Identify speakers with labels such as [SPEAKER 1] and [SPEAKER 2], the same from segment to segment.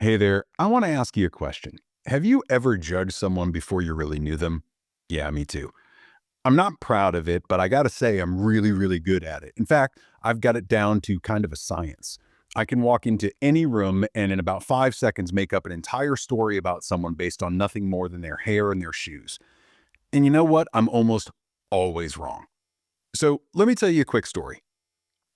[SPEAKER 1] Hey there, I want to ask you a question. Have you ever judged someone before you really knew them? Yeah, me too. I'm not proud of it, but I got to say I'm really, really good at it. In fact, I've got it down to kind of a science. I can walk into any room and in about 5 seconds make up an entire story about someone based on nothing more than their hair and their shoes. And you know what? I'm almost always wrong. So let me tell you a quick story.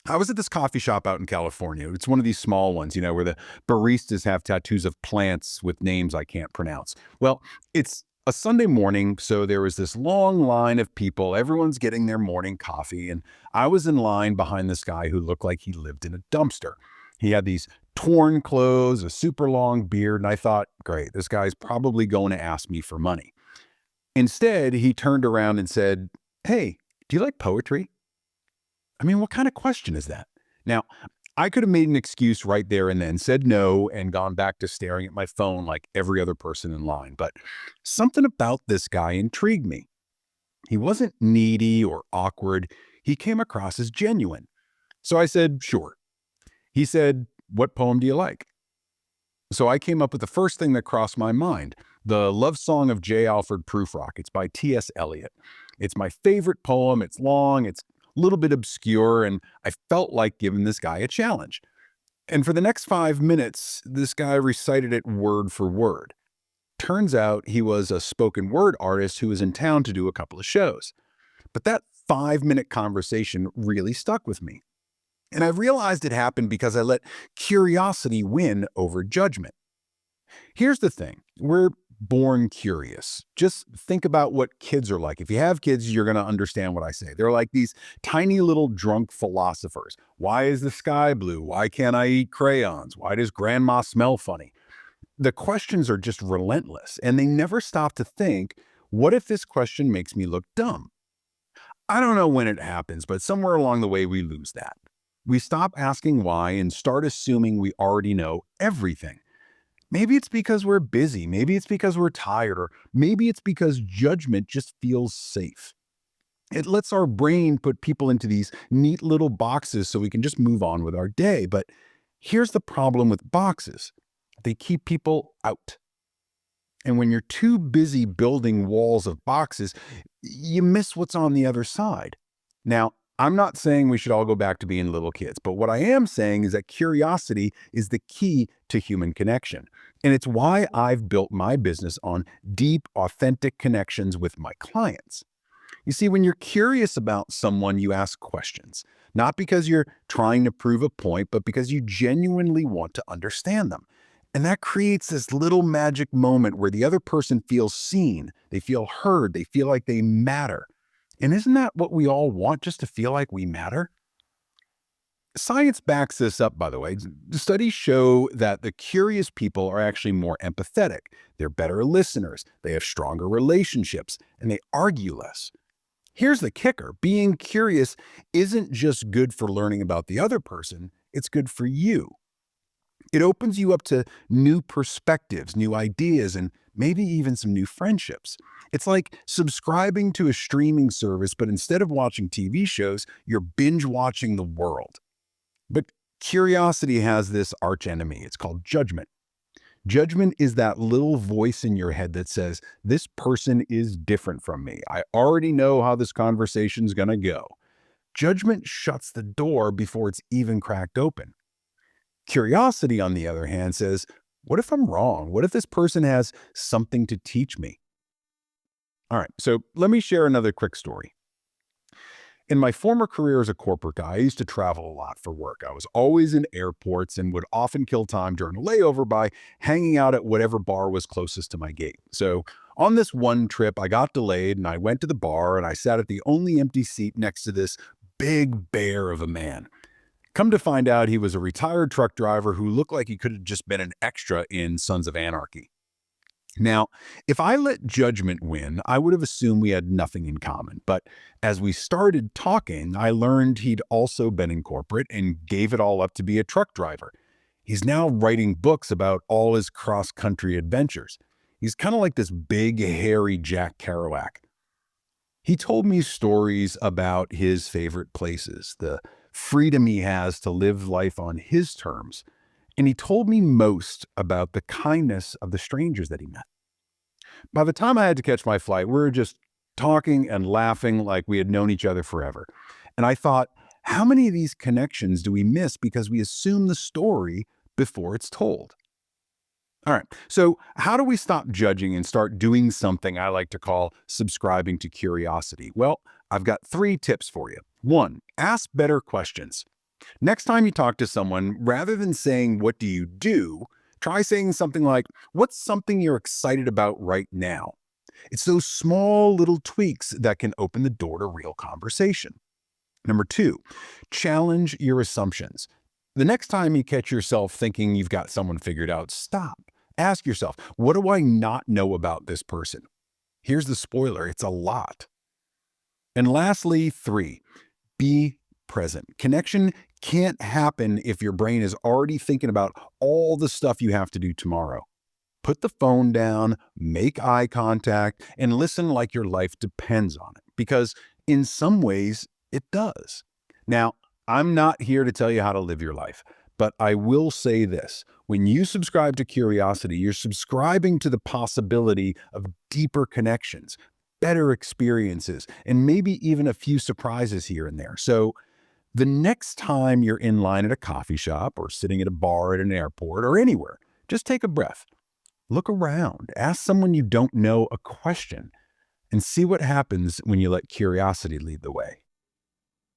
[SPEAKER 1] I was at this coffee shop out in California. It's one of these small ones, where the baristas have tattoos of plants with names I can't pronounce. Well, it's a Sunday morning, so there was this long line of people. Everyone's getting their morning coffee, and I was in line behind this guy who looked like he lived in a dumpster. He had these torn clothes, a super long beard, and I thought, great, this guy's probably going to ask me for money. Instead, he turned around and said, "Hey, do you like poetry?" I mean, what kind of question is that? Now, I could have made an excuse right there and then, said no, and gone back to staring at my phone like every other person in line. But something about this guy intrigued me. He wasn't needy or awkward. He came across as genuine. So I said, sure. He said, "What poem do you like?" So I came up with the first thing that crossed my mind, the love song of J. Alfred Prufrock. It's by T.S. Eliot. It's my favorite poem. It's long, it's a little bit obscure, and I felt like giving this guy a challenge. And for the next 5 minutes, this guy recited it word for word. Turns out he was a spoken word artist who was in town to do a couple of shows. But that 5-minute conversation really stuck with me. And I realized it happened because I let curiosity win over judgment. Here's the thing, we're born curious. Just think about what kids are like. If you have kids, you're going to understand what I say. They're like these tiny little drunk philosophers. Why is the sky blue? Why can't I eat crayons? Why does grandma smell funny? The questions are just relentless, and they never stop to think, what if this question makes me look dumb? I don't know when it happens, but somewhere along the way we lose that. We stop asking why and start assuming we already know everything. Maybe it's because we're busy. Maybe it's because we're tired, or maybe it's because judgment just feels safe. It lets our brain put people into these neat little boxes so we can just move on with our day. But here's the problem with boxes, they keep people out. And when you're too busy building walls of boxes, you miss what's on the other side. Now, I'm not saying we should all go back to being little kids, but what I am saying is that curiosity is the key to human connection. And it's why I've built my business on deep, authentic connections with my clients. You see, when you're curious about someone, you ask questions, not because you're trying to prove a point, but because you genuinely want to understand them. And that creates this little magic moment where the other person feels seen, they feel heard, they feel like they matter. And isn't that what we all want, just to feel like we matter? Science backs this up, by the way. Studies show that the curious people are actually more empathetic. They're better listeners, they have stronger relationships, and they argue less. Here's the kicker, being curious isn't just good for learning about the other person, it's good for you. It opens you up to new perspectives, new ideas, and maybe even some new friendships. It's like subscribing to a streaming service, but instead of watching TV shows, you're binge watching the world. But curiosity has this archenemy. It's called judgment. Judgment is that little voice in your head that says, this person is different from me. I already know how this conversation's going to go. Judgment shuts the door before it's even cracked open. Curiosity, on the other hand, says, what if I'm wrong? What if this person has something to teach me? All right, so let me share another quick story. In my former career as a corporate guy, I used to travel a lot for work. I was always in airports and would often kill time during a layover by hanging out at whatever bar was closest to my gate. So on this one trip, I got delayed and I went to the bar and I sat at the only empty seat next to this big bear of a man. Come to find out, he was a retired truck driver who looked like he could have just been an extra in Sons of Anarchy. Now, if I let judgment win, I would have assumed we had nothing in common. But as we started talking, I learned he'd also been in corporate and gave it all up to be a truck driver. He's now writing books about all his cross-country adventures. He's kind of like this big, hairy Jack Kerouac. He told me stories about his favorite places, the freedom he has to live life on his terms, And he told me most about the kindness of the strangers that he met. By the time I had to catch my flight, we were just talking and laughing like we had known each other forever. And I thought, how many of these connections do we miss because we assume the story before it's told? All right. So, how do we stop judging and start doing something I like to call subscribing to curiosity? Well, I've got 3 tips for you. One, ask better questions. Next time you talk to someone, rather than saying, "What do you do?" try saying something like, "What's something you're excited about right now?" It's those small little tweaks that can open the door to real conversation. Number 2, challenge your assumptions. The next time you catch yourself thinking you've got someone figured out, stop. Ask yourself, what do I not know about this person? Here's the spoiler, it's a lot. And lastly, 3, be present. Connection can't happen if your brain is already thinking about all the stuff you have to do tomorrow. Put the phone down, make eye contact, and listen like your life depends on it, because in some ways, it does. Now, I'm not here to tell you how to live your life, but I will say this. When you subscribe to curiosity, you're subscribing to the possibility of deeper connections, better experiences, and maybe even a few surprises here and there. So, the next time you're in line at a coffee shop or sitting at a bar at an airport or anywhere, just take a breath. Look around, ask someone you don't know a question, and see what happens when you let curiosity lead the way.